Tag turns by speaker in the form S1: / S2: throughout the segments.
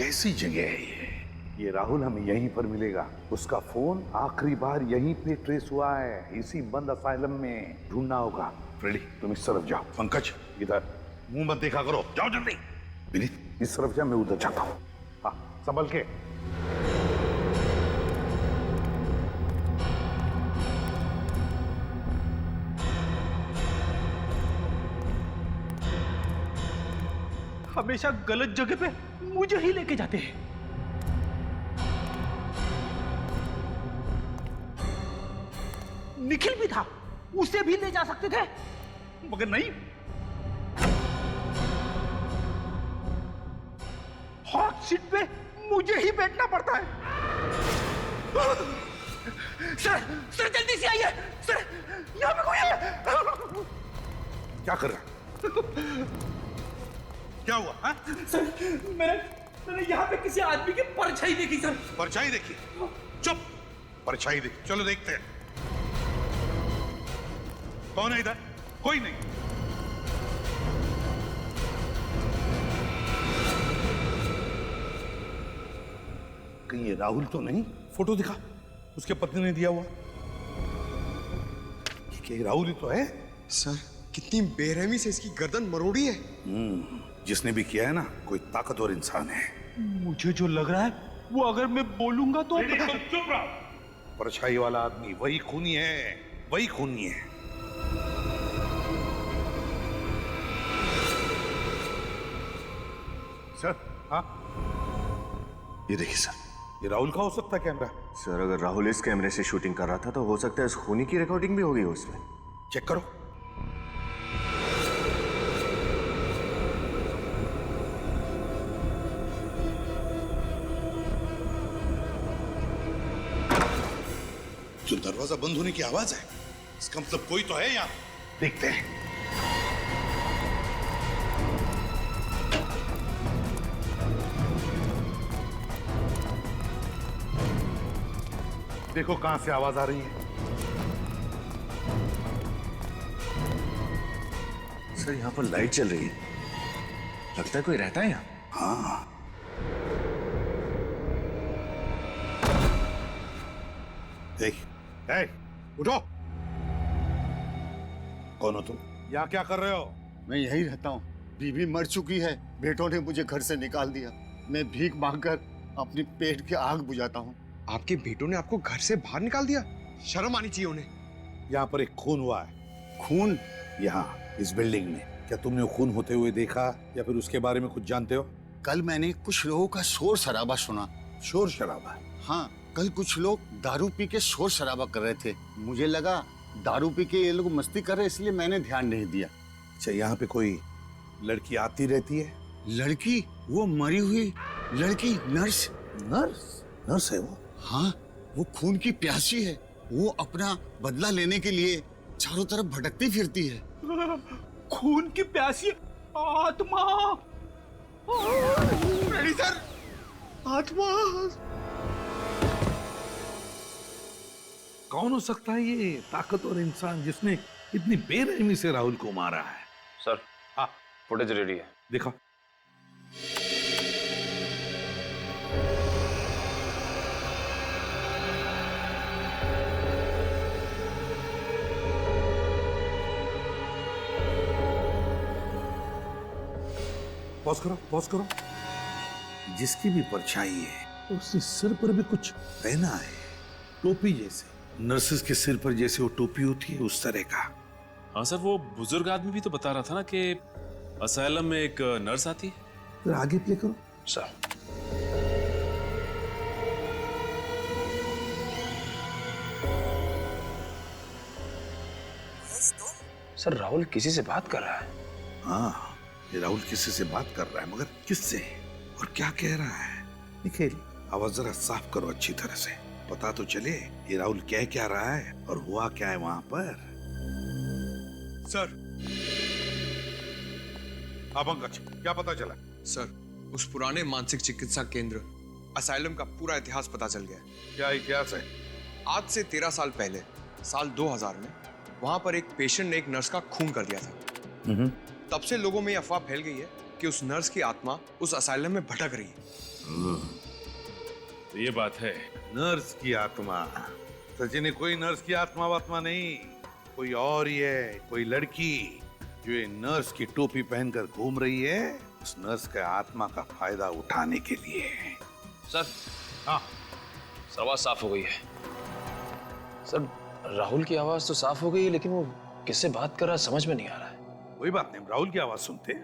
S1: कैसी जगह है ये राहुल हमें यहीं पर मिलेगा। उसका फोन आखिरी बार यहीं पे ट्रेस हुआ है, इसी बंद असाइलम में। ढूंढना होगा। फ्रेडी तुम इस तरफ जाओ, पंकज इधर, मुंह मत देखा करो, जाओ जल्दी। विनीत इस तरफ जा, मैं उधर जाता हूँ। हाँ संभल के।
S2: हमेशा गलत जगह पे मुझे ही लेके जाते हैं। निखिल भी था, उसे भी ले जा सकते थे, मगर नहीं। हॉट सीट पे मुझे ही बैठना पड़ता है। सर जल्दी से आइए सर, यहाँ पे कोई है।
S1: क्या कर रहा? क्या हुआ? हा?
S2: सर मैंने यहाँ पे किसी आदमी की परछाई देखी सर।
S1: परछाई देखी? चुप, परछाई देखी, चलो देखते हैं कौन है इधर। कोई नहीं। कहीं ये राहुल तो नहीं? फोटो दिखा, उसके पत्नी ने दिया हुआ। ये राहुल ही तो है।
S3: सर कितनी बेरहमी से इसकी गर्दन मरोड़ी है।
S1: जिसने भी किया है ना, कोई ताकतवर इंसान है।
S2: मुझे जो लग रहा है वो अगर मैं बोलूंगा तो
S1: चुप रहो। परछाई वाला आदमी वही खूनी है, वही खूनी है। सर हाँ,
S4: ये देखिए सर,
S1: ये राहुल का हो सकता है कैमरा।
S4: सर अगर राहुल इस कैमरे से शूटिंग कर रहा था तो हो सकता है इस खूनी की रिकॉर्डिंग भी होगी उसमें।
S1: चेक करो। जो दरवाजा बंद होने की आवाज है, इसका मतलब कोई तो है यहाँ। देखते हैं। देखो कहां से आवाज आ रही है।
S4: सर यहाँ पर लाइट चल रही है, लगता है कोई रहता है यहाँ।
S1: हाँ, उठो। कौन हो तुम? यहाँ क्या कर रहे हो?
S5: मैं यही रहता हूँ। बीवी मर चुकी है, बेटों ने मुझे घर से निकाल दिया। मैं भीख मांगकर अपनी पेट की आग बुझाता हूँ।
S3: आपके बेटों ने आपको घर से बाहर निकाल दिया? शर्म आनी चाहिए उन्हें।
S1: यहाँ पर एक खून हुआ है।
S5: खून?
S1: यहाँ इस बिल्डिंग में। क्या तुमने वो खून होते हुए देखा या फिर उसके बारे में कुछ जानते हो?
S5: कल मैंने कुछ लोगों का शोर शराबा सुना।
S1: शोर शराबा?
S5: हाँ, कल कुछ लोग दारू पी के शोर शराबा कर रहे थे। मुझे लगा दारू पी के ये लोग मस्ती कर रहे, इसलिए मैंने ध्यान नहीं दिया।
S1: अच्छा, यहाँ पे कोई लड़की आती रहती है?
S5: लड़की? वो मरी हुई लड़की? नर्स?
S1: नर्स? नर्स है वो?
S5: हाँ, वो खून की प्यासी है। वो अपना बदला लेने के लिए चारों तरफ भटकती फिरती है।
S2: खून की प्यासी आत्मा।
S3: सर,
S5: आत्मा?
S1: कौन हो सकता है ये ताकतवर इंसान जिसने इतनी बेरहमी से राहुल को मारा है?
S6: सर
S1: हाँ,
S6: फुटेज रेडी है।
S1: देखो। पॉज करो, पॉज करो। जिसकी भी परछाई है उसके सिर पर भी कुछ पहना है, टोपी जैसे। नर्सेस के सिर पर जैसे वो टोपी होती है, उस तरह का।
S6: हाँ सर, वो बुजुर्ग आदमी भी तो बता रहा था ना कि असाइलम में एक नर्स आती है।
S1: फिर आगे प्ले करो।
S6: सर सर राहुल किसी से बात कर रहा है।
S1: हाँ, ये राहुल किसी से बात कर रहा है, मगर किससे और क्या कह रहा है? निखिल, आवाज जरा साफ करो अच्छी तरह से, पता तो चले ये राहुल कह क्या रहा है और हुआ क्या है वहां पर।
S3: सर।
S1: हाँ पंकज, क्या पता चला?
S3: सर, उस पुराने मानसिक चिकित्सा केंद्र असाइलम का पूरा इतिहास पता चल गया।
S1: क्या इतिहास है?
S3: आज से 13 साल पहले, साल 2000 में वहां पर एक पेशेंट ने एक नर्स का खून कर दिया था। तब से लोगों में यह अफवाह फैल गई है कि उस नर्स की आत्मा उस असाइलम में भटक रही है।
S6: तो ये बात है।
S1: नर्स की आत्मा। सचिन, कोई नर्स की आत्मा वात्मा नहीं, कोई और ही है, कोई लड़की जो ये नर्स की टोपी पहनकर घूम रही है, उस नर्स के आत्मा का फायदा उठाने के लिए।
S3: सर,
S1: हाँ,
S7: आवाज साफ हो गई है। सर, राहुल की आवाज तो साफ हो गई है, लेकिन वो किससे बात कर रहा है समझ में नहीं आ रहा है।
S1: कोई बात नहीं, राहुल की आवाज सुनते।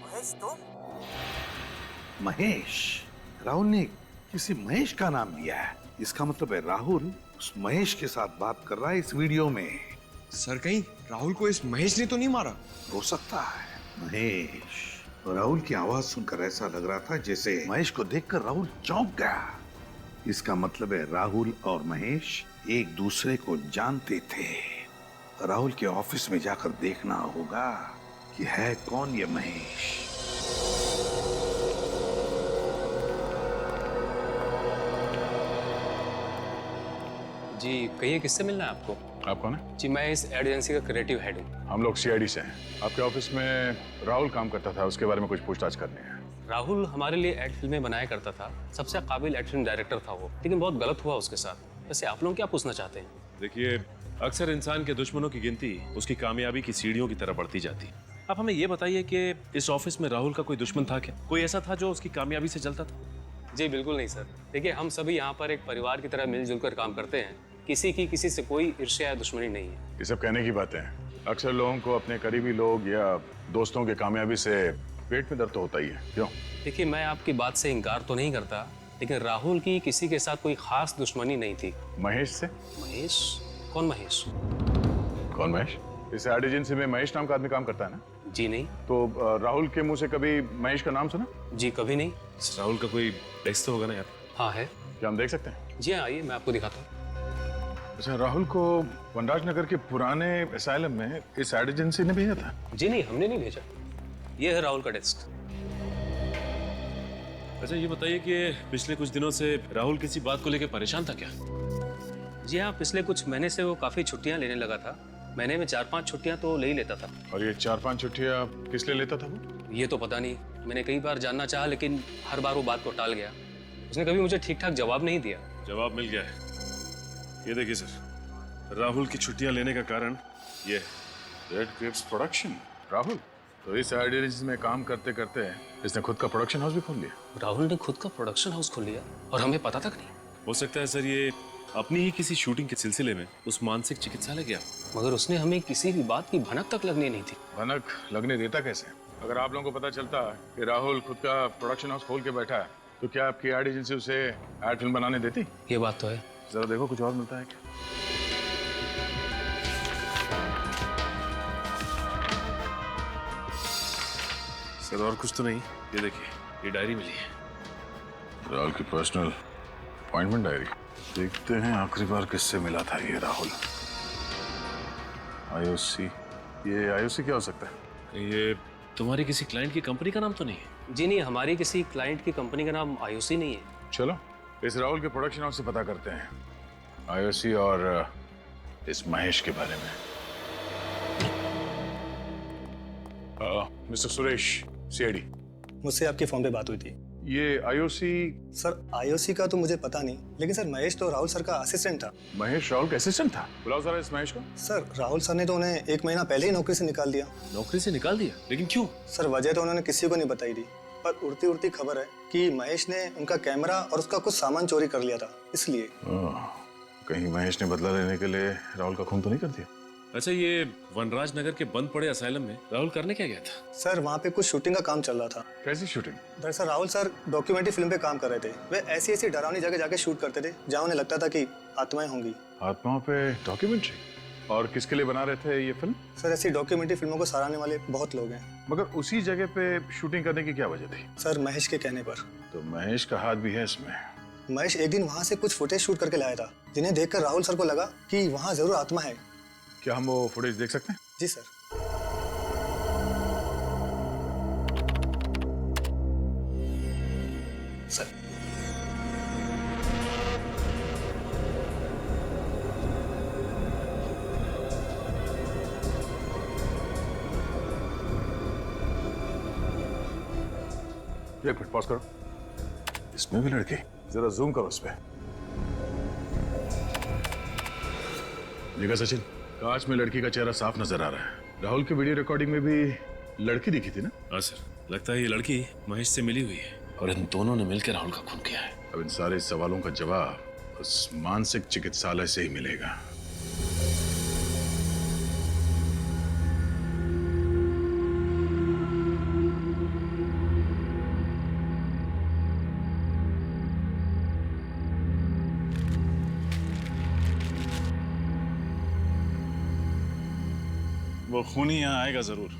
S2: महेश, तुम?
S1: महेश। राहुल ने किसी महेश का नाम लिया है, इसका मतलब है राहुल उस महेश के साथ बात कर रहा है इस वीडियो में।
S3: सर कहीं राहुल को इस महेश ने तो नहीं मारा?
S1: हो सकता है। महेश। राहुल की आवाज सुनकर ऐसा लग रहा था जैसे महेश को देखकर राहुल चौंक गया। इसका मतलब है राहुल और महेश एक दूसरे को जानते थे। राहुल के ऑफिस में जाकर देखना होगा कि है कौन ये महेश।
S8: जी कहिए, किससे मिलना है आपको?
S9: आप कौन है?
S8: जी मैं इस एड एजेंसी का क्रिएटिव हेड हूँ।
S9: हम लोग सीआईडी से हैं। आपके ऑफिस में राहुल काम करता था, उसके बारे में कुछ पूछताछ करनी है।
S8: राहुल हमारे लिए एड फिल्में बनाया करता था, सबसे काबिल एड फिल्म डायरेक्टर था वो, लेकिन बहुत गलत हुआ उसके साथ। वैसे आप लोग क्या पूछना चाहते हैं?
S6: देखिए, अक्सर इंसान के दुश्मनों की गिनती उसकी कामयाबी की सीढ़ियों की तरह बढ़ती जाती है। आप हमें ये बताइए कि इस ऑफिस में राहुल का कोई दुश्मन था क्या? कोई ऐसा था जो उसकी कामयाबी से जलता था?
S8: जी बिल्कुल नहीं सर। देखिए, हम सभी यहाँ पर एक परिवार की तरह मिलजुल कर काम करते हैं। किसी की किसी से कोई ईर्ष्या या दुश्मनी नहीं है।
S9: ये सब कहने की बातें हैं। अक्सर लोगों को अपने करीबी लोग या दोस्तों के कामयाबी से पेट में दर्द तो होता ही है। क्यों?
S8: देखिए, मैं आपकी बात से इनकार तो नहीं करता, लेकिन राहुल की किसी के साथ कोई खास दुश्मनी नहीं थी।
S9: महेश से?
S8: महेश? कौन महेश?
S9: कौन महेश? इस एड एजेंसी में महेश नाम का आदमी काम करता है ना?
S8: जी नहीं।
S9: तो राहुल के मुंह से कभी महेश का नाम सुना?
S8: जी कभी नहीं।
S6: राहुल का कोई डेस्क तो होगा ना यार?
S8: हाँ है।
S9: क्या हम देख सकते हैं?
S8: जी हाँ, आइए मैं आपको दिखाता हूँ।
S9: अच्छा, राहुल को वनराज नगर के पुराने एसाइलम में इस एड एजेंसी ने भेजा था?
S8: जी नहीं, हमने नहीं भेजा। ये है राहुल का डेस्क।
S6: अच्छा ये बताइए कि पिछले कुछ दिनों से राहुल किसी बात को लेकर परेशान था क्या?
S8: जी हाँ, पिछले कुछ महीने से वो काफी छुट्टियां लेने लगा था। महीने में 4-5 छुट्टियां तो ले ही लेता था।
S9: और ये 4-5 छुट्टियां किस लिए लेता था वो?
S8: ये तो पता नहीं। मैंने कई बार जानना चाहा, लेकिन हर बार वो बात को टाल गया। उसने कभी मुझे ठीक ठाक जवाब नहीं दिया।
S6: जवाब मिल गया है। ये देखिए सर, राहुल की छुट्टियां लेने का कारण ये है।
S9: Red Cripps production. राहुल तो इस एड एजेंसी में काम करते करते इसने खुद का प्रोडक्शन हाउस भी खोल लिया।
S8: राहुल ने खुद का प्रोडक्शन हाउस खोल लिया और हमें पता तक नहीं।
S6: हो सकता है सर ये अपनी ही किसी शूटिंग के सिलसिले में उस मानसिक चिकित्सालय गया,
S8: मगर उसने हमें किसी भी बात की भनक तक लगने नहीं थी।
S9: भनक लगने देता कैसे? अगर आप लोगों को पता चलता कि राहुल खुद का प्रोडक्शन हाउस खोल के बैठा है, तो क्या आपकी एड एजेंसी उसे एड फिल्म बनाने देती?
S8: ये बात तो है।
S9: जरा देखो कुछ और मिलता है क्या?
S6: सर और कुछ तो नहीं। ये देखिए, ये डायरी मिली है।
S9: राहुल की पर्सनल अपॉइंटमेंट डायरी। देखते हैं आखिरी बार किससे मिला था ये राहुल। आईओसी। ये आईओसी क्या हो सकता है?
S6: ये तुम्हारी किसी क्लाइंट की कंपनी का नाम तो नहीं है?
S8: जी नहीं, हमारी किसी क्लाइंट की कंपनी का नाम आईओसी नहीं है।
S9: चलो इस राहुल के प्रोडक्शन हाउस से पता करते हैं आईओसी और इस महेश के बारे में। Mister Suresh, CID.
S10: मुझसे आपकी फोन पे बात हुई थी।
S9: ये आईओसी?
S10: सर आईओसी का तो मुझे पता नहीं, लेकिन सर महेश तो राहुल सर का असिस्टेंट था।
S9: महेश राहुल का असिस्टेंट था? बुलाओ जरा इस महेश को।
S10: सर राहुल सर ने तो उन्हें 1 महीना पहले ही नौकरी से निकाल दिया।
S6: नौकरी से निकाल दिया? लेकिन क्यों?
S10: सर वजह तो उन्होंने किसी को नहीं बताई थी, पर उड़ती उड़ती खबर है कि महेश ने उनका कैमरा और उसका कुछ सामान चोरी कर लिया था, इसलिए।
S9: कहीं महेश ने बदला लेने के लिए राहुल का खून तो नहीं कर दिया?
S6: अच्छा, ये वनराज नगर के बंद पड़े असाइलम में राहुल करने क्या गया था?
S10: सर वहाँ पे कुछ शूटिंग का काम चल रहा था।
S9: कैसी शूटिंग?
S10: दरअसल राहुल सर डॉक्यूमेंट्री फिल्म पे काम कर रहे थे। वे ऐसी ऐसी डरावनी जगह जाके शूट करते थे जहाँ उन्हें लगता था कि आत्माएं होंगी।
S9: आत्माओं पे डॉक्यूमेंट्री? और किसके लिए बना रहे थे ये फिल्म?
S10: सर ऐसी डॉक्यूमेंट्री फिल्मों को सराहने वाले बहुत लोग हैं।
S9: मगर उसी जगह पे शूटिंग करने की क्या वजह थी?
S10: सर महेश के कहने पर।
S9: तो महेश का हाथ भी है इसमें।
S10: महेश एक दिन वहाँ से कुछ फुटेज शूट करके लाया था, जिन्हें देखकर राहुल सर को लगा कि वहाँ जरूर आत्मा है।
S9: क्या हम वो फुटेज देख सकते हैं?
S10: जी सर। सर
S9: एक मिनट पॉज करो। इसमें भी लड़की? जरा जूम करो इस पे। देखा सचिन, कांच में लड़की का चेहरा साफ नजर आ रहा है। राहुल की वीडियो रिकॉर्डिंग में भी लड़की दिखी थी ना?
S6: हाँ सर, लगता है ये लड़की महेश से मिली हुई है और इन दोनों ने मिलकर राहुल का खून किया है।
S9: अब इन सारे सवालों का जवाब उस मानसिक चिकित्सालय से ही मिलेगा।
S6: वो खूनी यहाँ आएगा जरूर।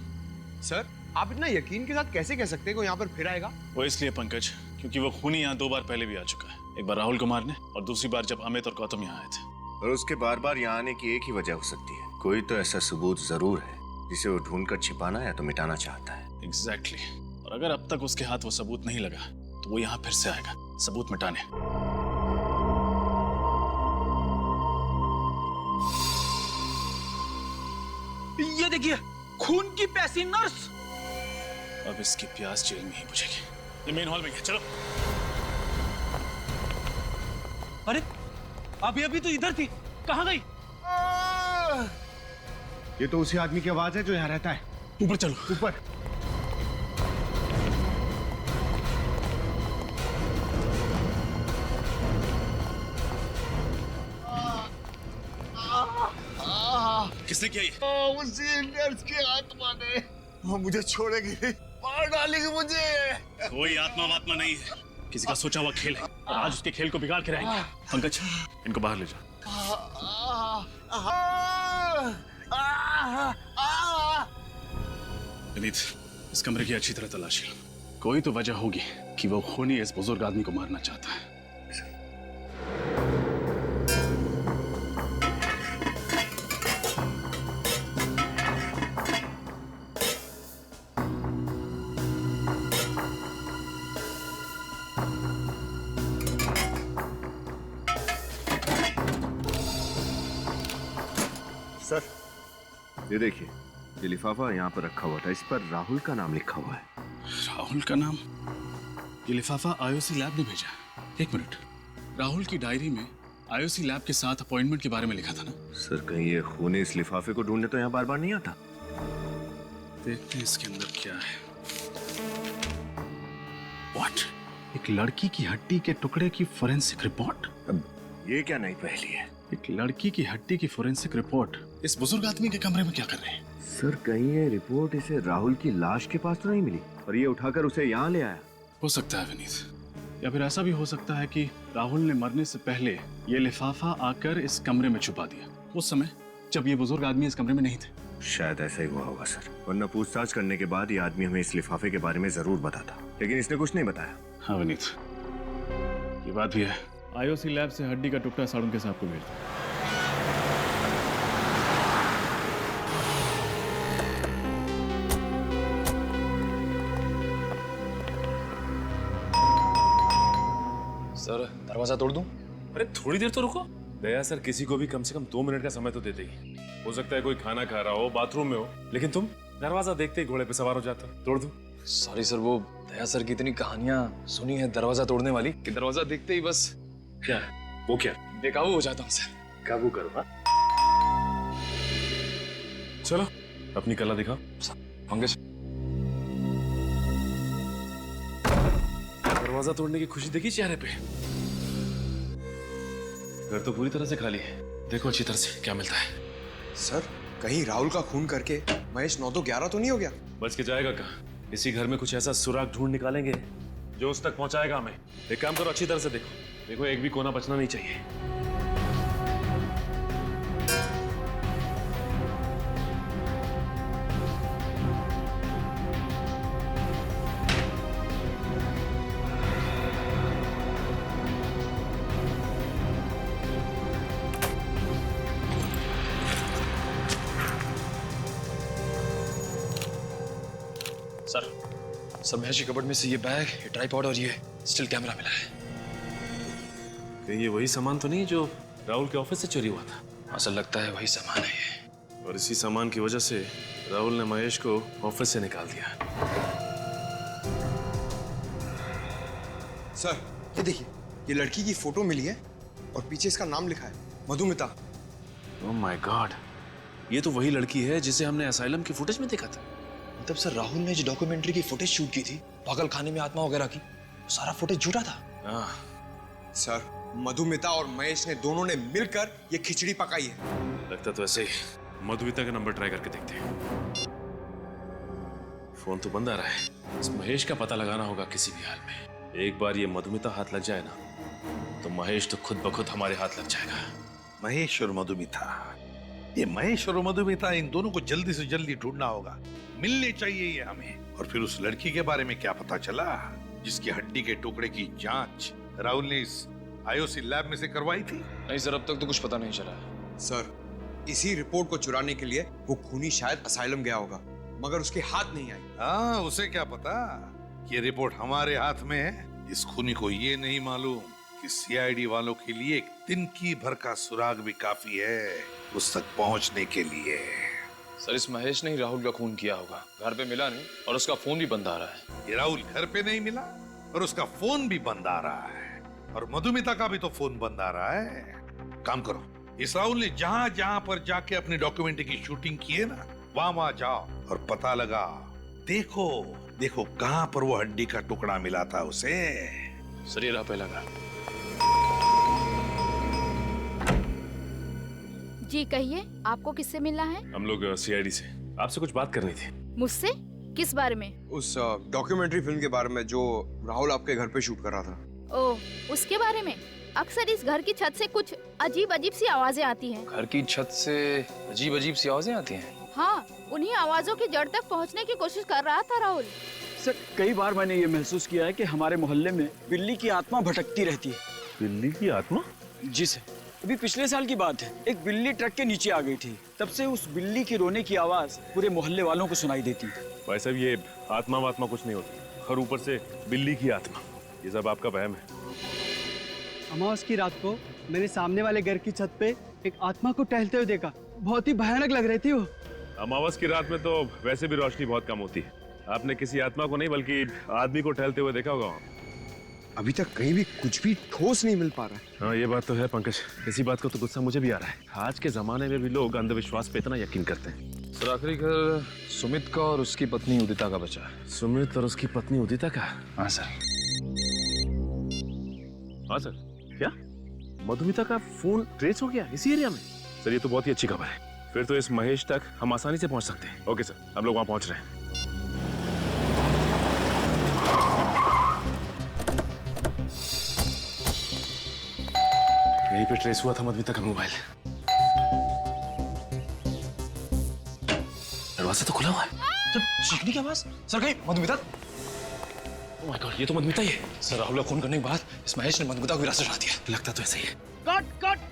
S3: सर, आप इतना यकीन के साथ कैसे कह सकते हैं कि वो यहाँ पर फिर आएगा?
S6: वो इसलिए पंकज, क्योंकि वो खूनी यहाँ 2 बार पहले भी आ चुका है। एक बार राहुल को मारने और दूसरी बार जब अमित और गौतम यहाँ आए थे।
S4: और उसके बार बार यहाँ आने की एक ही वजह हो सकती है, कोई तो ऐसा सबूत जरूर है जिसे वो ढूंढकर छिपाना या तो मिटाना चाहता है।
S6: एग्जैक्टली। और अगर अब तक उसके हाथ वो सबूत नहीं लगा तो वो यहाँ फिर से आएगा सबूत मिटाने।
S2: ये देखिए, खून की प्यासी नर्स।
S6: अब इसकी प्यास जेल में ही बुझेगी। ये मेन हॉल में है, चलो।
S2: अरे अभी अभी तो इधर थी, कहाँ गई?
S5: ये तो उसी आदमी की आवाज है जो यहाँ रहता है।
S6: ऊपर चलो।
S5: ऊपर।
S6: किसने किया ये?
S5: उसी नर्स की आत्मा ने वो मुझे छोड़ेगी, मार डालेगी मुझे।
S6: कोई आत्मा वात्मा नहीं है, किसी का सोचा हुआ खेल है और आज उसके खेल को बिगाड़ के रहेंगे। पंकज, इनको बाहर ले जा। विनीत, इस कमरे की अच्छी तरह तलाशी लो। कोई तो वजह होगी कि वो खूनी इस बुजुर्ग आदमी को मारना चाहता है।
S4: सर, ये देखिए, ये लिफाफा यहाँ पर रखा हुआ था, इस पर राहुल का नाम लिखा हुआ है।
S6: राहुल का नाम? ये लिफाफा आईओसी लैब ने भेजा। एक मिनट, राहुल की डायरी में आईओसी लैब के साथ अपॉइंटमेंट के बारे में लिखा था ना?
S4: सर, कहीं ये खूनी इस लिफाफे को ढूंढने तो यहाँ बार बार नहीं आता?
S6: देखते हैं इसके अंदर क्या है। What? एक लड़की की हड्डी के टुकड़े की फोरेंसिक रिपोर्ट?
S4: अब ये क्या नई पहेली है?
S6: एक लड़की की हड्डी की फोरेंसिक रिपोर्ट इस बुजुर्ग आदमी के कमरे में क्या कर रहे हैं?
S4: सर, कहीं ये रिपोर्ट इसे राहुल की लाश के पास तो नहीं मिली और ये उठाकर उसे यहाँ ले आया?
S6: हो सकता है विनीत, या फिर ऐसा भी हो सकता है कि राहुल ने मरने से पहले ये लिफाफा आकर इस कमरे में छुपा दिया, उस समय जब ये बुजुर्ग आदमी इस कमरे में नहीं थे।
S4: शायद ऐसा ही हुआ होगा सर, वरना पूछताछ करने के बाद ये आदमी हमें इस लिफाफे के बारे में जरूर बताता, लेकिन इसने कुछ नहीं बताया।
S6: हाँ विनीत, ये बात भी है। आईओसी लैब से हड्डी का टुकड़ा साड़ुंके साहब को भेज दो।
S7: सर, दरवाजा तोड़ दूं?
S6: अरे थोड़ी देर तो रुको। दया सर किसी को भी कम से कम 2 मिनट का समय तो देते ही। हो सकता है कोई खाना खा रहा हो, बाथरूम में हो, लेकिन तुम दरवाजा देखते ही घोड़े पे सवार हो जाते हो। तोड़ दो।
S7: सॉरी सर, वो दया सर की इतनी कहानियां सुनी है दरवाजा तोड़ने वाली कि दरवाजा देखते ही बस
S6: क्या वो क्या
S7: बेकाबू हो जाता हूँ सर।
S6: काबू करो। हाँ चलो अपनी कला दिखाओ।
S7: पंकज,
S6: दरवाजा तोड़ने की खुशी देखी चेहरे पे। घर तो पूरी तरह से खाली है, देखो अच्छी तरह से क्या मिलता है।
S3: सर, कहीं राहुल का खून करके महेश 9 तो 11 तो नहीं हो गया?
S6: बच के जाएगा कहाँ? इसी घर में कुछ ऐसा सुराग ढूंढ निकालेंगे जो उस तक पहुंचाएगा हमें। एक काम करो, अच्छी तरह से देखो, देखो एक भी कोना बचना नहीं चाहिए।
S7: सर महेश की कबर्ड में से ये बैग, ये ट्राइपॉड और ये स्टिल कैमरा मिला है।
S6: कहीं ये वही सामान तो नहीं जो राहुल के ऑफिस से चोरी हुआ था?
S7: ऐसा लगता है वही सामान है ये।
S6: और इसी सामान की वजह से राहुल ने महेश को ऑफिस से निकाल दिया।
S3: सर ये देखिए, ये लड़की की फोटो मिली है और पीछे इसका नाम लिखा है, मधुमिता।
S6: ओह माय गॉड, ये तो वही लड़की है जिसे हमने असाइलम की फुटेज में देखा था।
S3: मतलब सर राहुल ने जो डॉक्यूमेंट्री की फुटेज शूट की थी पागल खाने में आत्मा वगैरह की, सारा फुटेज झूठा था।
S6: हाँ,
S3: सर मधुमिता और महेश ने दोनों ने मिलकर ये खिचड़ी पकाई है।
S6: लगता तो ऐसे ही। मधुमिता का नंबर ट्राई करके देखते हैं। फोन तो बंद आ रहा है। इस महेश का पता लगाना होगा किसी भी हाल में। एक बार ये मधुमिता हाथ लग जाए ना तो महेश तो खुद ब खुद हमारे हाथ लग जाएगा।
S1: महेश और मधुमिता, ये महेश और मधुमिता, इन दोनों को जल्दी से जल्दी ढूंढना होगा। मिलने चाहिए ये हमें। और फिर उस लड़की के बारे में क्या पता चला जिसकी हड्डी के टुकड़े की जांच राहुल ने इस आईओसी लैब में से करवाई थी?
S7: नहीं सर, अब तक तो कुछ पता नहीं चला।
S3: सर इसी रिपोर्ट को चुराने के लिए वो खूनी शायद असाइलम गया होगा, मगर उसके हाथ नहीं आई।
S1: हाँ, उसे क्या पता ये रिपोर्ट हमारे हाथ में है। इस खूनी को ये नहीं मालूम कि सीआईडी वालों के लिए एक तिनकी भर का सुराग भी काफी है उस तक पहुंचने के लिए।
S7: सर इस महेश ने ही राहुल का खून किया होगा। घर पे मिला नहीं और उसका फोन भी बंद आ रहा है।
S1: ये राहुल घर पे नहीं मिला और उसका फोन भी बंद आ रहा है, और मधुमिता का भी तो फोन बंद आ रहा है। काम करो, इस राहुल ने जहां जहां पर जाके अपनी डॉक्यूमेंट्री की शूटिंग की है ना, वहां जाओ और पता लगा। देखो देखो कहां पर वो हड्डी का टुकड़ा मिला था उसे।
S7: सर ये रहा पहला घर।
S11: जी कहिए, आपको किससे मिलना है?
S6: हम लोग सीआईडी से आपसे कुछ बात करनी थी।
S11: मुझसे? किस बारे में?
S3: उस डॉक्यूमेंट्री फिल्म के बारे में जो राहुल आपके घर पे शूट कर रहा था।
S11: ओह, उसके बारे में? अक्सर इस घर की छत से कुछ अजीब अजीब सी आवाजें आती हैं।
S7: घर की छत से अजीब अजीब सी आवाजें आती हैं?
S11: हाँ, उन्हीं आवाजों की जड़ तक पहुंचने की कोशिश कर रहा था राहुल।
S2: सर कई बार मैंने ये महसूस किया है कि हमारे मोहल्ले में बिल्ली की आत्मा भटकती रहती है।
S6: बिल्ली की आत्मा?
S2: जी सर, अभी पिछले साल की बात है। एक बिल्ली ट्रक के नीचे आ गई थी। तब से उस बिल्ली की रोने की आवाज पूरे मोहल्ले वालों को सुनाई देती है।
S6: भाई साहब, ये आत्मा वात्मा कुछ नहीं होती, और ऊपर से बिल्ली की आत्मा, ये सब आपका वहम है।
S2: अमावस की रात को मैंने सामने वाले घर की छत पे एक आत्मा को टहलते हुए देखा। बहुत ही भयानक लग रही थी वो।
S6: अमावस की रात में तो वैसे भी रोशनी बहुत कम होती है। आपने किसी आत्मा को नहीं बल्कि आदमी को टहलते हुए देखा होगा।
S3: अभी तक कहीं भी कुछ भी ठोस नहीं मिल पा रहा है।
S6: हाँ, ये बात तो है पंकज। इसी बात का तो गुस्सा मुझे भी आ रहा है। आज के जमाने में भी लोग अंधविश्वास पे इतना यकीन करते हैं।
S7: सर आखिरी घर सुमित का और उसकी पत्नी उदिता का बचा है।
S6: सुमित और उसकी पत्नी उदिता का?
S7: हाँ सर।
S6: हाँ सर। क्या मधुमिता का फोन ट्रेस हो गया इसी एरिया में? सर ये तो बहुत ही अच्छी खबर है। फिर तो इस महेश तक हम आसानी से पहुंच सकते हैं। ओके सर, हम लोग वहां पहुंच रहे हैं। यहीं पे ट्रेस हुआ था मधुमिता का मोबाइल। दरवाजा तो खुला हुआ है।
S7: सर चीखने की आवाज। सर कहीं मधुमिता?
S6: ओह माय गॉड, ये तो मधुमिता ही है।
S7: सर राहुल का खून करने के बाद इस महेश ने मधुमिता को विरासत उठा दिया।
S6: लगता तो ऐसा ही है।
S2: Cut cut.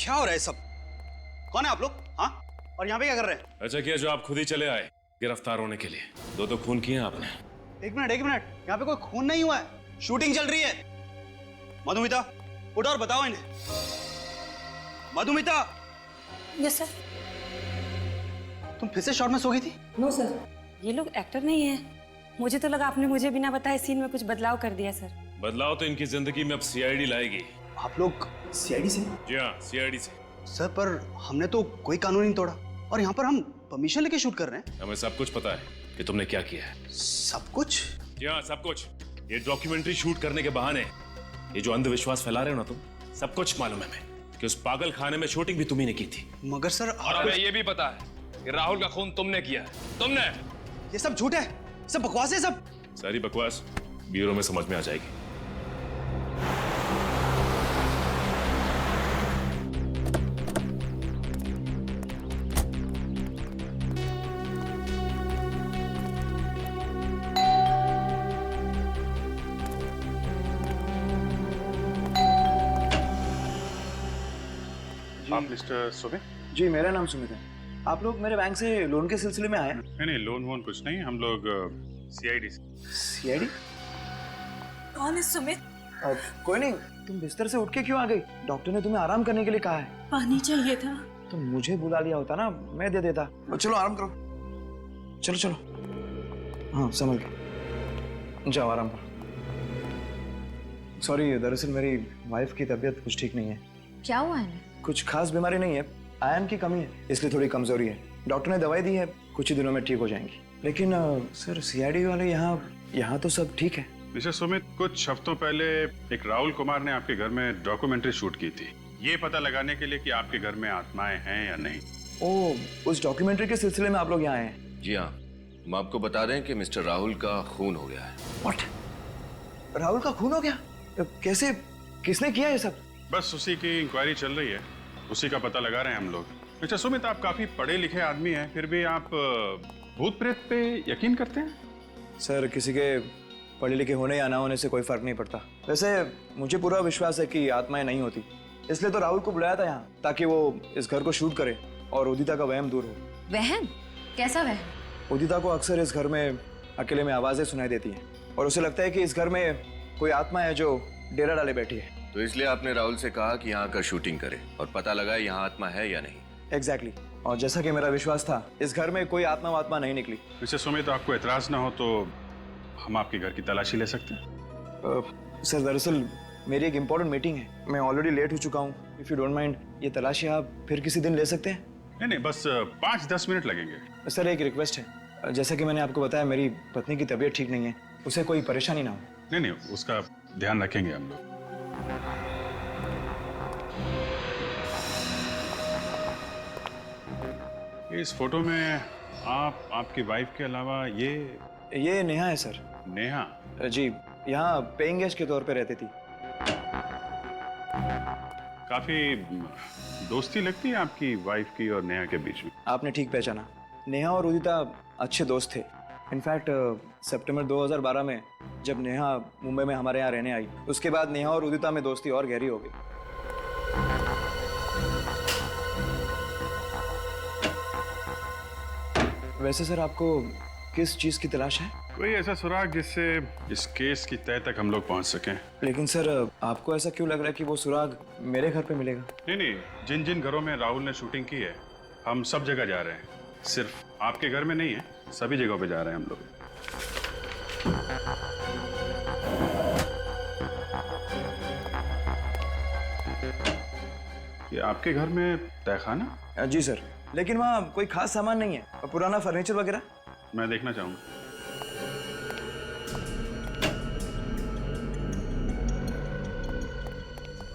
S10: क्या हो रहा है सब? कौन है आप लोग? हाँ, और यहाँ पे क्या कर रहे हैं?
S6: अच्छा किया जो आप खुद ही चले आए गिरफ्तार होने के लिए। दो खून किए आपने।
S10: एक मिनट, यहाँ पे कोई खून नहीं हुआ है। शूटिंग चल रही है। मधुमिता उठो और बताओ इन्हें। मधुमिता!
S12: Yes sir.
S10: तुम फिर से शॉट में सो गई थी?
S12: नो सर, ये लोग एक्टर नहीं है। मुझे तो लगा आपने मुझे बिना बताए सीन में कुछ बदलाव कर दिया सर।
S6: बदलाव तो इनकी जिंदगी में अब सीआईडी लाएगी।
S10: आप लोग सीआईडी से?
S6: जी हाँ, सीआईडी से।
S10: सर पर हमने तो कोई कानून नहीं तोड़ा, और यहाँ पर हम परमिशन लेके शूट कर रहे हैं।
S6: हमें सब कुछ पता है कि तुमने क्या किया है।
S10: सब कुछ?
S6: जी हाँ, सब कुछ। ये डॉक्यूमेंट्री शूट करने के बहाने ये जो अंधविश्वास फैला रहे हो ना तुम, सब कुछ मालूम है हमें कि उस पागल खाने में शूटिंग भी तुम्ही ने की थी।
S10: मगर सर
S7: और हमें ये भी पता है कि राहुल का खून तुमने किया है। तुमने।
S10: ये सब झूठ है, सब बकवास है। सब
S6: सारी बकवास ब्यूरो में समझ में आ जाएगी।
S9: आप मिस्टर सुमित?
S10: जी, मेरा नाम सुमित है। आप लोग मेरे बैंक से लोन के सिलसिले में आए?
S9: नहीं, लोन वोन कुछ नहीं। हम लोग सीआईडी से।
S10: सीआईडी?
S12: कौन है सुमित?
S10: कोई नहीं। तुम बिस्तर से उठ के क्यों आ गई? डॉक्टर ने तुम्हें आराम करने के लिए कहा है।
S12: पानी चाहिए था।
S10: तुम मुझे बुला लिया होता ना, मैं दे देता। चलो आराम करो। चलो चलो। हाँ, समझ गया।
S13: जाओ आराम करो। सॉरी, दरअसल मेरी वाइफ की तबीयत कुछ ठीक नहीं है।
S14: क्या हुआ है इन्हें?
S13: कुछ खास बीमारी नहीं है, आयरन की कमी है, इसलिए थोड़ी कमजोरी है। डॉक्टर ने दवाई दी है, कुछ ही दिनों में ठीक हो जाएंगी। लेकिन सर सीआईडी वाले यहाँ तो सब ठीक है।
S9: मिस्टर सुमित, कुछ हफ्तों पहले एक राहुल कुमार ने आपके घर में डॉक्यूमेंट्री शूट की थी, ये पता लगाने के लिए कि आपके घर में आत्माएं हैं या नहीं।
S13: ओ, उस डॉक्यूमेंट्री के सिलसिले में आप लोग यहाँ आए हैं?
S4: जी हाँ, हम आपको बता दें कि मिस्टर राहुल का खून हो गया है।
S13: What? राहुल का खून हो गया? कैसे, किसने किया ये सब?
S9: बस उसी की इंक्वायरी चल रही है, उसी का पता लगा रहे हैं हम लोग। मिस्टर सुमित, आप काफी पढ़े लिखे आदमी हैं, फिर भी आप भूत प्रेत पे यकीन करते हैं?
S13: सर, किसी के पढ़े लिखे होने या ना होने से कोई फर्क नहीं पड़ता। वैसे मुझे पूरा विश्वास है कि आत्माएं नहीं होती, इसलिए तो राहुल को बुलाया था यहाँ, ताकि वो इस घर को शूट करे और उदिता का वहम दूर हो।
S14: वहम? कैसा वहम?
S13: उदिता को अक्सर इस घर में अकेले में आवाजें सुनाई देती हैं और उसे लगता है कि इस घर में कोई आत्मा है जो डेरा डाले बैठी है।
S4: तो इसलिए आपने राहुल से कहा कि यहाँ आकर शूटिंग करे और पता लगाए यहाँ आत्मा है या नहीं।
S13: एग्जैक्टली। और जैसा कि मेरा विश्वास था, इस घर में कोई आत्मा नहीं निकली।
S9: मिस्टर सुमित, आपको एतराज ना हो तो हम आपके घर की तलाशी ले सकते हैं?
S13: सर, दरअसल मेरी एक इम्पोर्टेंट मीटिंग है, मैं ऑलरेडी लेट हो चुका हूँ। इफ यू डोंट माइंड, ये तलाशी आप फिर किसी दिन ले सकते हैं?
S9: नहीं, बस 5-10 मिनट लगेंगे।
S13: सर, एक रिक्वेस्ट है, जैसा कि मैंने आपको बताया, मेरी पत्नी की तबीयत ठीक नहीं है, उसे कोई परेशानी ना हो।
S9: नहीं, उसका ध्यान रखेंगे हम लोग। इस फोटो में आपकी वाइफ के अलावा ये
S13: नेहा है सर।
S9: नेहा?
S13: जी, यहाँ पेइंग गेस्ट के तौर पे रहती थी।
S9: काफी दोस्ती लगती है आपकी वाइफ की और नेहा के बीच में।
S13: आपने ठीक पहचाना, नेहा और उदिता अच्छे दोस्त थे। इनफैक्ट सितंबर 2012 में जब नेहा मुंबई में हमारे यहाँ रहने आई, उसके बाद नेहा और उदिता में दोस्ती और गहरी हो गई। वैसे सर, आपको किस चीज की तलाश है?
S9: कोई ऐसा सुराग जिससे इस केस की तह तक हम लोग पहुंच सकें।
S13: लेकिन सर, आपको ऐसा क्यों लग रहा है कि वो सुराग मेरे घर पे मिलेगा?
S9: नहीं, जिन जिन घरों में राहुल ने शूटिंग की है, हम सब जगह जा रहे हैं। सिर्फ आपके घर में नहीं है, सभी जगहों पे जा रहे हैं हम लोग। ये आपके घर में तहखाना?
S13: जी सर, लेकिन वहाँ कोई खास सामान नहीं है, पुराना फर्नीचर वगैरह।
S9: मैं देखना चाहूंगा।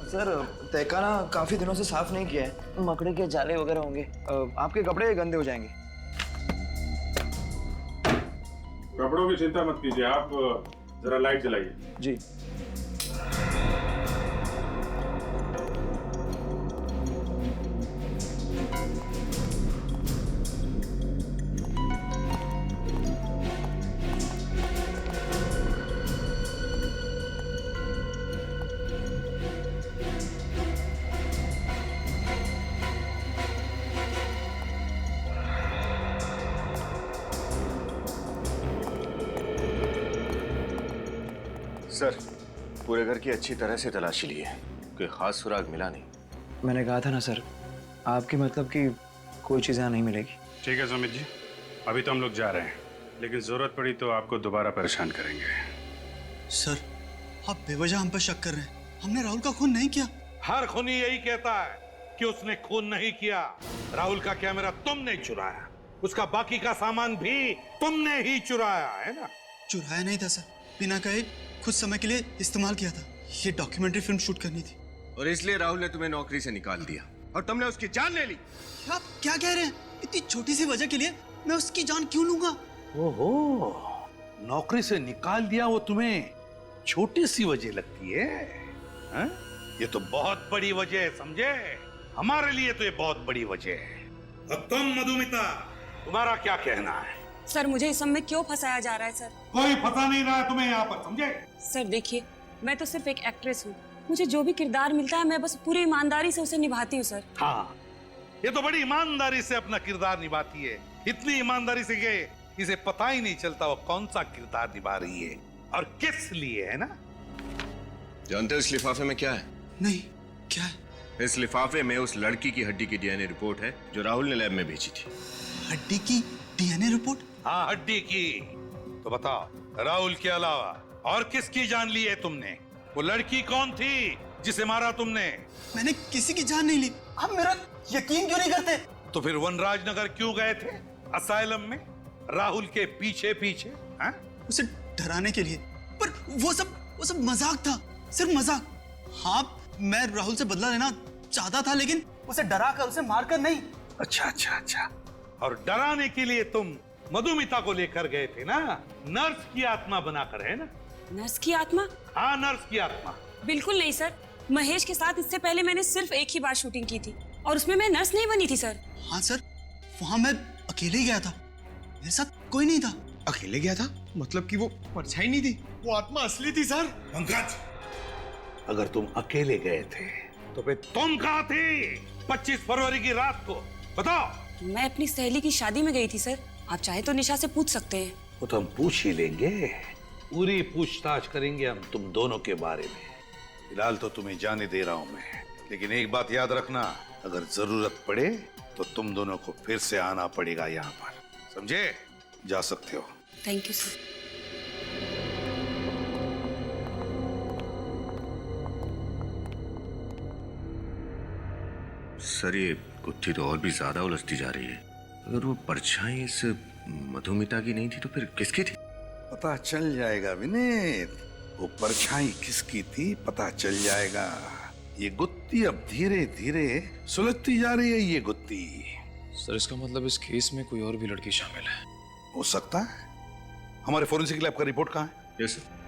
S13: सर, तहखाना काफी दिनों से साफ नहीं किया है, मकड़ी के जाले वगैरह होंगे, आपके कपड़े गंदे हो जाएंगे।
S9: कपड़ों की चिंता मत कीजिए, आप जरा लाइट जलाइए।
S13: जी।
S4: सर, पूरे घर की अच्छी तरह से तलाशी ली है, कोई खास सुराग मिला नहीं।
S13: मैंने कहा था ना सर, आपकी मतलब कि कोई चीज़ यहाँ नहीं मिलेगी।
S9: ठीक है सुमित जी, अभी तो हम लोग जा रहे हैं, लेकिन जरूरत पड़ी तो आपको दोबारा परेशान करेंगे।
S10: सर, आप बेवजह हम पर शक कर रहे हैं। हमने राहुल का खून नहीं किया।
S1: हर खूनी यही कहता है कि उसने खून नहीं किया। राहुल का कैमरा तुमने चुराया, उसका बाकी का सामान भी तुमने ही चुराया है ना?
S10: चुराया नहीं था सर, बिना कहे कुछ समय के लिए इस्तेमाल किया था। ये डॉक्यूमेंट्री फिल्म शूट करनी थी
S3: और इसलिए राहुल ने तुम्हें नौकरी से निकाल दिया और तुमने उसकी जान ले ली।
S10: आप क्या कह रहे हैं? इतनी छोटी सी वजह के लिए मैं उसकी जान क्यों लूंगा?
S1: ओहो, नौकरी से निकाल दिया वो तुम्हें छोटी सी वजह लगती है, हा? ये तो बहुत बड़ी वजह है, समझे? हमारे लिए तो ये बहुत बड़ी वजह है। और तुम मधुमिता, तुम्हारा क्या कहना है?
S12: सर, मुझे इस सब में क्यों फंसाया जा रहा है सर?
S1: कोई फंसा नहीं रहा है तुम्हें यहाँ पर, समझे?
S12: सर देखिए, मैं तो सिर्फ एक एक्ट्रेस हूँ, मुझे जो भी किरदार मिलता है मैं बस पूरी ईमानदारी से उसे निभाती हूँ सर।
S1: हाँ, ये तो बड़ी ईमानदारी से अपना किरदार निभाती है, इतनी ईमानदारी से कि इसे पता ही नहीं चलता वो कौन सा किरदार निभा रही है और किस लिए, है ना?
S3: जानते हो इस लिफाफे में क्या है?
S10: नहीं, क्या है?
S3: इस लिफाफे में उस लड़की की हड्डी की डीएनए रिपोर्ट है जो राहुल ने लैब में भेजी थी।
S10: हड्डी की डीएनए रिपोर्ट?
S1: हाँ, हड्डी की। तो बताओ, राहुल के अलावा और किसकी जान ली है तुमने? वो लड़की कौन थी जिसे मारा तुमने?
S10: मैंने किसी की जान नहीं ली। आप मेरा यकीन क्यों नहीं करते?
S1: तो फिर वनराज नगर क्यों गए थे असाइलम में राहुल के पीछे पीछे?
S10: उसे डराने के लिए। पर वो सब मजाक था, सिर्फ मजाक। हाँ, मैं राहुल से बदला लेना चाहता था, लेकिन उसे डरा कर, उसे मारकर नहीं।
S1: अच्छा। और डराने के लिए तुम मधुमिता को लेकर गए थे ना, नर्स की आत्मा बनाकर, है ना?
S12: नर्स की आत्मा?
S1: हाँ, नर्स की आत्मा।
S12: बिल्कुल नहीं सर। महेश के साथ इससे पहले मैंने सिर्फ एक ही बार शूटिंग की थी और उसमें मैं नर्स नहीं बनी थी सर।
S10: हाँ सर, वहाँ मैं अकेले ही गया था, मेरे साथ कोई नहीं था।
S3: अकेले गया था? मतलब कि वो परछाई नहीं थी, वो आत्मा असली थी सर।
S1: पंकज, अगर तुम अकेले गए थे तो फिर तुम कहाँ थे 25 फरवरी की रात को? बताओ।
S12: मैं अपनी सहेली की शादी में गई थी सर। आप चाहे तो निशा से पूछ सकते हैं।
S1: वो तो हम पूछ ही लेंगे, पूरी पूछताछ करेंगे हम तुम दोनों के बारे में। फिलहाल तो तुम्हें जाने दे रहा हूं मैं, लेकिन एक बात याद रखना, अगर जरूरत पड़े तो तुम दोनों को फिर से आना पड़ेगा यहाँ पर, समझे? जा सकते हो।
S12: Thank you sir.
S4: सर ये गुत्थी तो और भी ज्यादा उलझती जा रही है। अगर वो परछाई इस मधुमिता की नहीं थी तो फिर किसकी थी?
S1: पता चल जाएगा विनीत, वो परछाई किसकी थी पता चल जाएगा। ये गुत्थी अब धीरे धीरे सुलझती जा रही है। ये गुत्थी
S7: सर, इसका मतलब इस केस में कोई और भी लड़की शामिल है?
S1: हो सकता है। हमारे फोरेंसिक लैब का रिपोर्ट कहाँ है?
S4: Yes sir.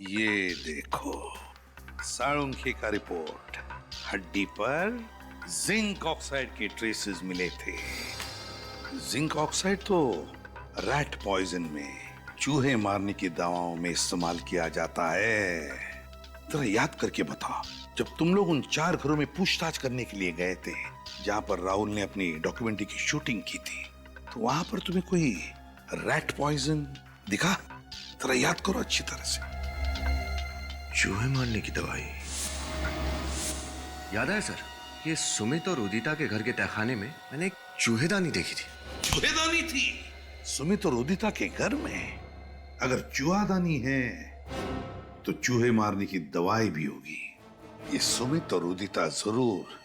S1: ये देखो साळुंखे का रिपोर्ट। हड्डी पर जिंक ऑक्साइड के ट्रेसेस मिले थे। जिंक ऑक्साइड तो रैट पॉइजन में, चूहे मारने की दवाओं में इस्तेमाल किया जाता है। जरा याद करके बताओ, जब तुम लोग उन 4 घरों में पूछताछ करने के लिए गए थे जहां पर राहुल ने अपनी डॉक्यूमेंट्री की शूटिंग की थी, तो वहां पर तुम्हें कोई रैट पॉइजन दिखा? जरा याद करो अच्छी तरह से।
S4: चूहे मारने की दवाई याद है सर। ये सुमित और उदिता के घर के तहखाने में मैंने एक चूहेदानी देखी थी।
S1: चूहेदानी थी सुमित और उदिता के घर में? अगर चूहादानी है तो चूहे मारने की दवाई भी होगी। ये सुमित और उदिता जरूर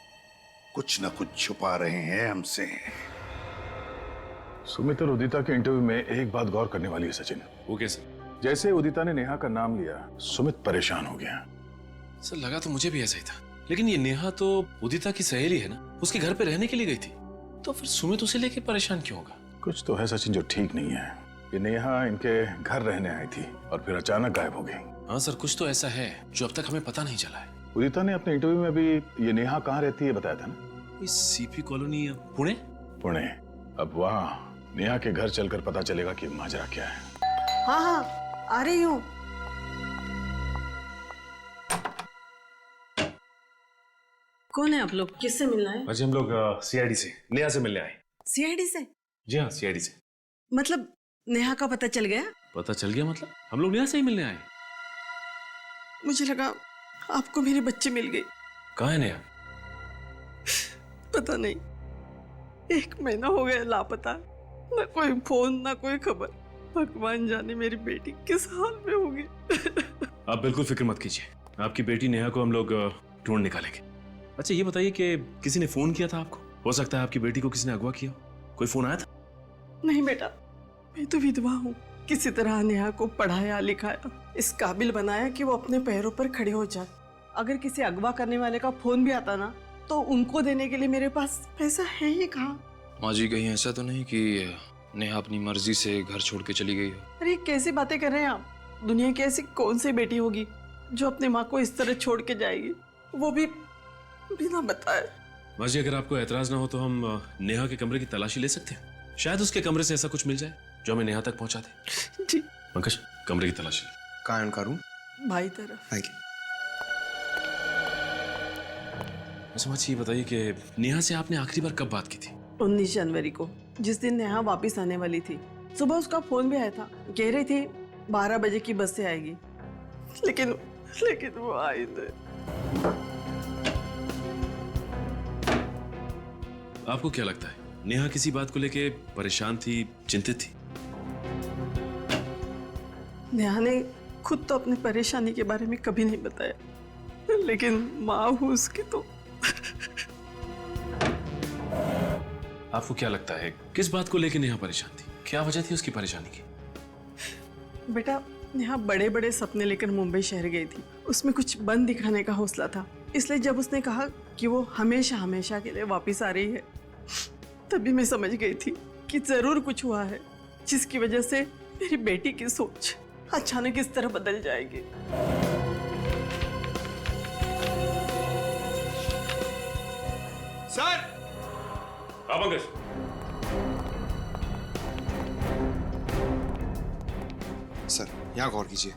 S1: कुछ न कुछ छुपा रहे हैं हमसे।
S9: सुमित और उदिता के इंटरव्यू में एक बात गौर करने वाली है सचिन।
S6: वो कैसे?
S9: जैसे उदिता ने नेहा का नाम लिया, सुमित परेशान हो गया।
S6: सर लगा तो मुझे भी ऐसा ही था, लेकिन ये नेहा तो उदिता की सहेली है ना, उसके घर पे रहने के लिए गई थी, तो फिर सुमित उसे लेके परेशान क्यों होगा?
S9: कुछ तो है सचिन जो ठीक नहीं है। ये नेहा इनके घर रहने आई थी और फिर अचानक गायब हो गई।
S6: हाँ सर, कुछ तो ऐसा है जो अब तक हमें पता नहीं चला है।
S9: उदिता ने अपने इंटरव्यू में भी ये नेहा कहाँ रहती है बताया था ना?
S6: CP colony Pune.
S9: पुणे। अब वहाँ नेहा के घर चलकर पता चलेगा कि माजरा क्या है।
S15: हाँ, आ रही हूँ। कौन है आप लोग? किससे मिलना है?
S6: अजय हम लोग सीआईडी से, नेहा से मिलने आए।
S15: सीआईडी से?
S6: जी हाँ, सीआईडी से।
S15: मतलब नेहा का पता चल गया?
S6: पता चल गया मतलब? हम लोग नेहा से ही मिलने आए।
S15: मुझे लगा आपको मेरे बच्चे मिल गए।
S6: कहाँ है नेहा?
S15: पता नहीं, 1 महीना हो गया लापता। ना कोई फोन, ना कोई खबर। भगवान जाने मेरी बेटी किस हाल में होगी।
S6: आप बिल्कुल फिक्र मत कीजिए, आपकी बेटी नेहा को हम लोग ढूंढ निकालेंगे। अच्छा ये बताइए कि किसी ने फोन किया था आपको? हो सकता है आपकी बेटी को किसी ने अगवा किया। कोई फोन आया था?
S15: नहीं बेटा, मैं तो विधवा हूँ। किसी तरह नेहा को पढ़ाया लिखाया, इस काबिल बनाया कि वो अपने पैरों पर खड़े हो जाए। अगर किसी अगवा करने वाले का फोन भी आता ना, तो उनको देने के लिए मेरे पास पैसा है ही कहाँ।
S7: माँ जी कहीं ऐसा तो नहीं कि नेहा अपनी मर्जी से घर छोड़ के चली गई हो?
S15: अरे कैसी बातें कर रहे हैं आप? दुनिया की ऐसी कौन सी बेटी होगी जो अपनी माँ को इस तरह छोड़ के जाएगी, वो भी बिना बताए।
S6: माँ जी अगर आपको एतराज ना हो तो हम नेहा के कमरे की तलाशी ले सकते हैं। शायद उसके कमरे से ऐसा कुछ मिल जाए जो हमें नेहा तक पहुंचा दे।
S15: जी।
S6: पंकज, कमरे की तलाशी।
S3: कहाँ का रूम?
S15: भाई तरफ।
S6: अच्छा माँ जी ये बताइए कि नेहा से आपने आखिरी बार कब बात की थी?
S15: 19 जनवरी को, जिस दिन नेहा वापस आने वाली थी। सुबह उसका फोन भी आया था, कह रही थी 12 बजे की बस से आएगी, लेकिन वो आई नहीं।
S6: आपको क्या लगता है नेहा किसी बात को लेके परेशान थी, चिंतित थी?
S15: नेहा ने खुद तो अपनी परेशानी के बारे में कभी नहीं बताया, लेकिन माँ हूँ उसकी तो।
S6: आपको क्या लगता है किस बात को लेके नेहा परेशान थी? क्या वजह थी उसकी परेशानी की?
S15: बेटा, नेहा बड़े बड़े सपने लेकर मुंबई शहर गई थी। उसमें कुछ बन दिखाने का हौसला था, इसलिए जब उसने कहा कि वो हमेशा हमेशा के लिए वापस आ रही है, तभी मैं समझ गई थी कि जरूर कुछ हुआ है जिसकी वजह से मेरी बेटी की सोच अचानक इस तरह बदल जाएगी।
S3: सर!
S6: हाँ पंकज।
S3: सर, यहाँ गौर कीजिए।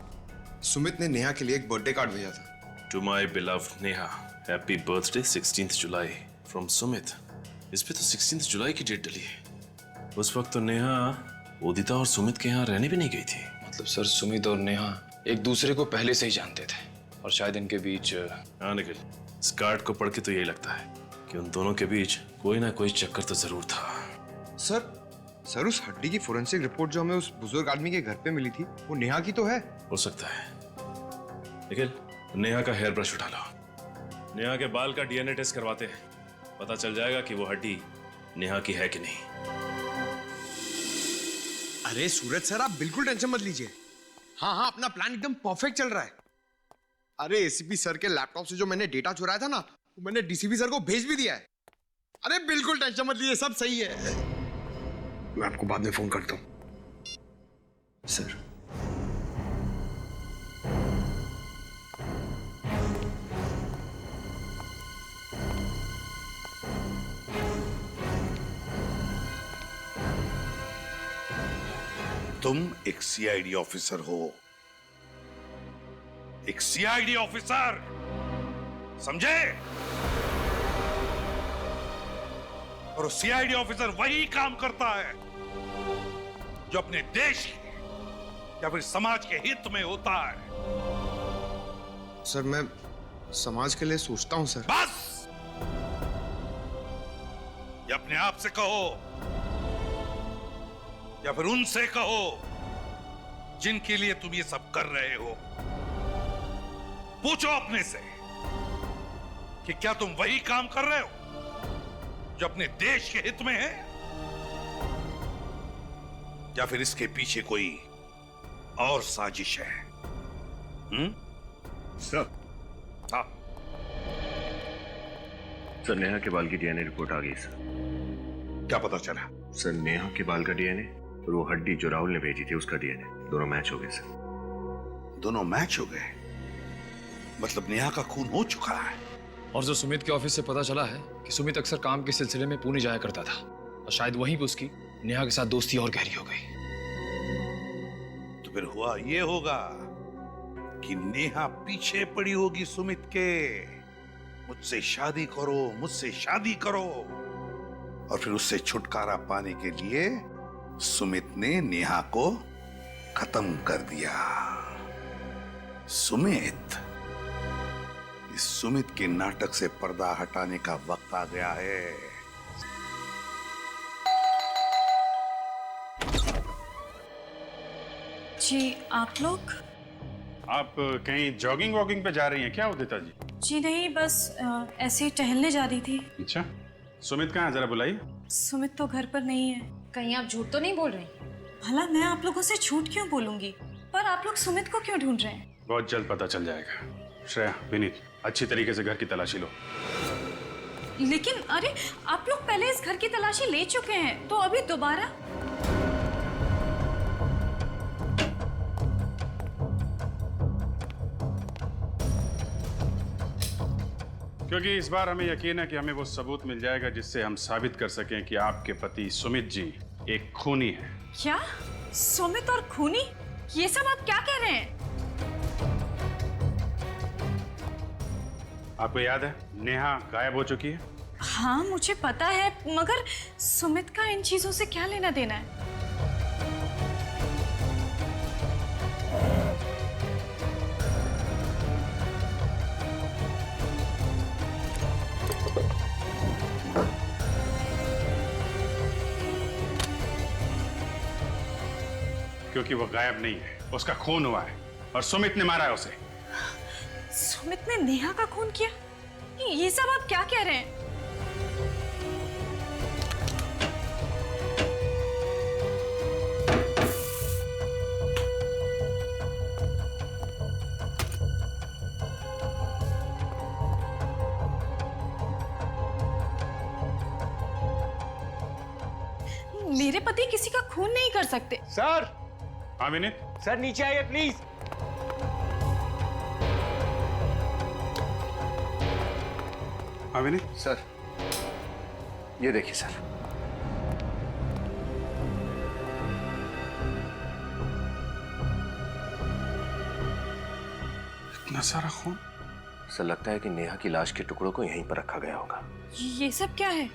S3: सुमित ने नेहा के लिए एक बर्थडे कार्ड भेजा था।
S6: To my beloved Neha, happy birthday 16 July from Sumit. इस पे तो 16 जुलाई की डेट डली है। उस वक्त तो नेहा उदिता और सुमित के यहाँ रहने भी नहीं गई थी।
S7: मतलब सर, सुमित और नेहा एक दूसरे को पहले से ही जानते थे और शायद इनके बीच।
S6: हाँ निखिल, इस कार्ड को पढ़ के तो यही लगता है कि उन दोनों के बीच कोई ना कोई चक्कर तो जरूर था।
S3: सर उस हड्डी की फोरेंसिक रिपोर्ट जो हमें उस बुजुर्ग आदमी के घर पे मिली थी, वो नेहा की तो है।
S6: हो सकता है। निखिल, नेहा का हेयर ब्रश उठा लो। नेहा के बाल का डीएनए टेस्ट करवाते हैं, पता चल जाएगा कि वो हड्डी नेहा की है कि नहीं।
S3: अरे सूरज सर, आप बिल्कुल टेंशन मत लीजिए। हाँ, अपना प्लान एकदम परफेक्ट चल रहा है। अरे एसीपी सर के लैपटॉप से जो मैंने डेटा चुराया था ना, वो मैंने डीसीपी सर को भेज भी दिया है। अरे बिल्कुल टेंशन मत लीजिए, सब सही है। मैं आपको बाद में फोन करता हूँ।
S4: सर,
S1: तुम एक सीआईडी ऑफिसर हो, एक सीआईडी ऑफिसर, समझे? और सीआईडी ऑफिसर वही काम करता है जो अपने देश के या फिर समाज के हित में होता है।
S3: सर, मैं समाज के लिए सोचता हूँ सर।
S1: बस, या अपने आप से कहो या फिर उनसे कहो जिनके लिए तुम ये सब कर रहे हो। पूछो अपने से कि क्या तुम वही काम कर रहे हो जो अपने देश के हित में है, या फिर इसके पीछे कोई और साजिश है?
S4: सर।
S1: हाँ
S4: सर, नेहा के बाल की डीएनए रिपोर्ट आ गई सर।
S1: क्या पता चला?
S4: सर, नेहा के बाल का डीएनए और वो हड्डी जो राहुल ने भेजी थी उसका डीएनए दोनों मैच हो गए सर।
S1: दोनों मैच हो गए? मतलब नेहा का खून हो चुका है।
S7: और जो सुमित के ऑफिस से पता चला है कि सुमित अक्सर काम के सिलसिले में पुणे जाया करता था और शायद वहीं पे उसकी नेहा के साथ दोस्ती और गहरी हो गई।
S1: तो फिर हुआ ये होगा कि नेहा पीछे पड़ी होगी सुमित के, मुझसे शादी करो, मुझसे शादी करो, और फिर उससे छुटकारा पाने के लिए सुमित ने नेहा को खत्म कर दिया। सुमित, इस सुमित के नाटक से पर्दा हटाने का वक्त आ गया है।
S12: जी, आप लोग?
S9: आप कहीं जॉगिंग वॉकिंग पे जा रही हैं क्या उदिता जी?
S12: जी नहीं, बस ऐसे ही टहलने जा रही थी।
S9: अच्छा, सुमित कहाँ है, जरा बुलाइए।
S12: सुमित तो घर पर नहीं है।
S14: कहीं आप झूठ तो नहीं बोल रही?
S12: भला मैं आप लोगों से झूठ क्यों बोलूंगी? पर आप लोग सुमित को क्यों ढूंढ रहे हैं?
S9: बहुत जल्द पता चल जाएगा। श्रेया, विनीत, अच्छी तरीके से घर की तलाशी लो।
S12: लेकिन अरे, आप लोग पहले इस घर की तलाशी ले चुके हैं, तो अभी दोबारा?
S9: क्योंकि इस बार हमें यकीन है कि हमें वो सबूत मिल जाएगा जिससे हम साबित कर सकें कि आपके पति सुमित जी एक खूनी है।
S12: क्या? सुमित और खूनी? ये सब आप क्या कह रहे हैं?
S9: आपको याद है नेहा गायब हो चुकी है?
S12: हाँ, मुझे पता है, मगर सुमित का इन चीजों से क्या लेना देना है?
S9: क्योंकि वो गायब नहीं है, उसका खून हुआ है और सुमित ने मारा है उसे।
S12: सुमित ने नेहा का खून किया? ये सब आप क्या कह रहे हैं? मेरे पति किसी का खून नहीं कर सकते।
S9: सर। हाँ विनीत।
S2: सर नीचे आइए प्लीज।
S9: हाँ विनीत।
S4: सर ये देखिए सर।
S9: इतना सारा खून।
S4: सर लगता है कि नेहा की लाश के टुकड़ों को यहीं पर रखा गया होगा।
S12: ये सब क्या है?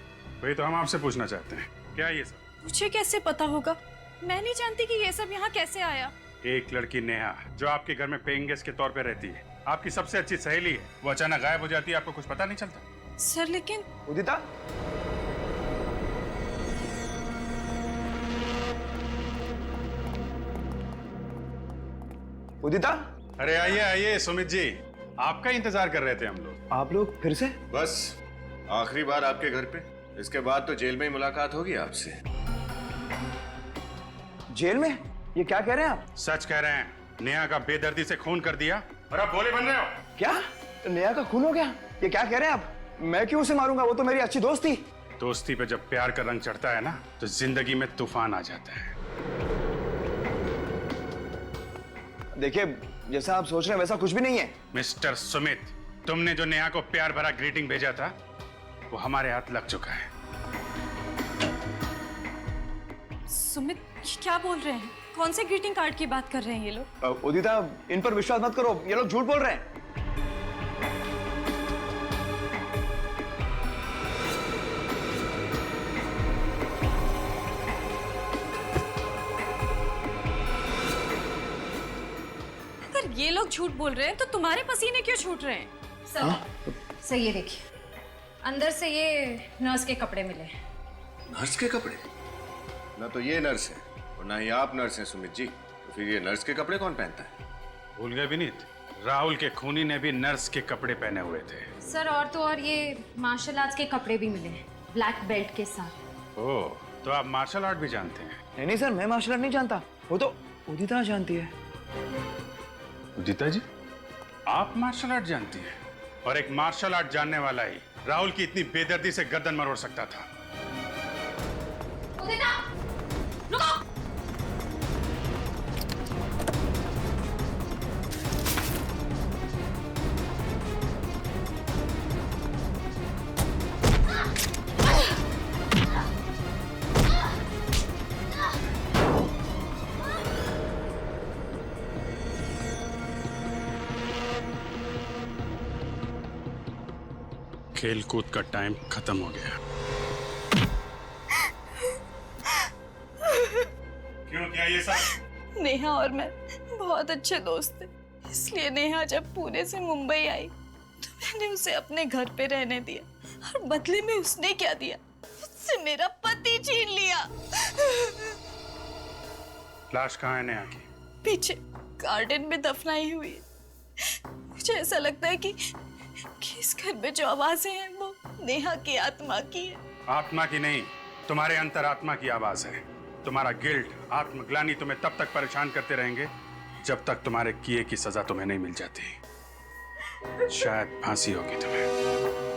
S9: वही तो हम आपसे पूछना चाहते हैं, क्या ये सब?
S12: मुझे कैसे पता होगा? मैं नहीं जानती कि ये सब यहाँ कैसे आया।
S9: एक लड़की नेहा जो आपके घर में पेइंग गेस्ट के तौर पे रहती है, आपकी सबसे अच्छी सहेली है, वो अचानक गायब हो जाती है, आपको कुछ पता नहीं चलता?
S12: सर लेकिन
S13: उदिता, उदिता।
S9: अरे आइए आइए सुमित जी, आपका इंतजार कर रहे थे हम लोग।
S13: आप लोग फिर से?
S4: बस आखिरी बार आपके घर पे, इसके बाद तो जेल में ही मुलाकात होगी आपसे।
S13: जेल में? ये क्या कह रहे हैं आप?
S9: सच कह रहे हैं, नेहा का बेदर्दी से खून कर दिया और आप भोले बन रहे हो।
S13: क्या? नेहा का खून हो गया? ये क्या कह रहे हैं आप? मैं क्यों उसे मारूंगा? वो तो मेरी अच्छी दोस्त थी।
S9: दोस्ती पे जब प्यार का रंग चढ़ता है ना, तो जिंदगी में तूफान आ जाता है।
S13: देखिए, जैसा आप सोच रहे हैं वैसा कुछ भी नहीं है।
S9: मिस्टर सुमित, तुमने जो नेहा को प्यार भरा ग्रीटिंग भेजा था, वो हमारे हाथ लग चुका है।
S12: सुमित क्या बोल रहे हैं? कौन से ग्रीटिंग कार्ड की बात कर रहे हैं ये लोग?
S13: उदिता, इन पर विश्वास मत करो, ये लोग झूठ बोल रहे हैं।
S12: अगर ये लोग झूठ बोल रहे हैं तो तुम्हारे पसीने क्यों छूट रहे हैं?
S14: सर ये देखिए, अंदर से ये नर्स के कपड़े मिले।
S4: नर्स के कपड़े? ना तो ये नर्स है और ना ही आप नर्स हैं सुमित जी, तो फिर ये नर्स के कपड़े कौन पहनता है?
S9: भूल गए विनीत, राहुल के खूनी ने भी नर्स के कपड़े पहने हुए थे।
S14: सर और तो और ये मार्शल आर्ट्स के कपड़े भी मिले हैं, ब्लैक बेल्ट के साथ।
S9: ओह, तो आप मार्शल आर्ट भी जानते हैं?
S13: नहीं नहीं सर, मैं मार्शल आर्ट नहीं जानता, वो तो उदिता जानती है।
S9: उदिता जी, आप मार्शल आर्ट जानती हैं? और एक मार्शल आर्ट जानने वाला ही राहुल की इतनी बेदर्दी से गर्दन मरोड़ सकता था।
S14: उदिता, रुको!
S9: खेल कूद का टाइम खत्म हो गया। क्यों, क्या ये सब?
S12: नेहा और मैं बहुत अच्छे दोस्त थे, इसलिए नेहा जब पुणे से मुंबई आई तो मैंने उसे अपने घर पे रहने दिया और बदले में उसने क्या दिया? उससे मेरा पति छीन लिया।
S9: लाश कहाँ है नेहा की?
S12: पीछे गार्डन में दफनाई हुई है। मुझे ऐसा लगता है कि इस घर में जो आवाजें हैं वो नेहा की आत्मा की है।
S9: आत्मा की नहीं, तुम्हारे अंतरात्मा की आवाज है। तुम्हारा गिल्ट, आत्मग्लानि तुम्हें तब तक परेशान करते रहेंगे जब तक तुम्हारे किए की सजा तुम्हें नहीं मिल जाती। शायद फांसी होगी तुम्हें।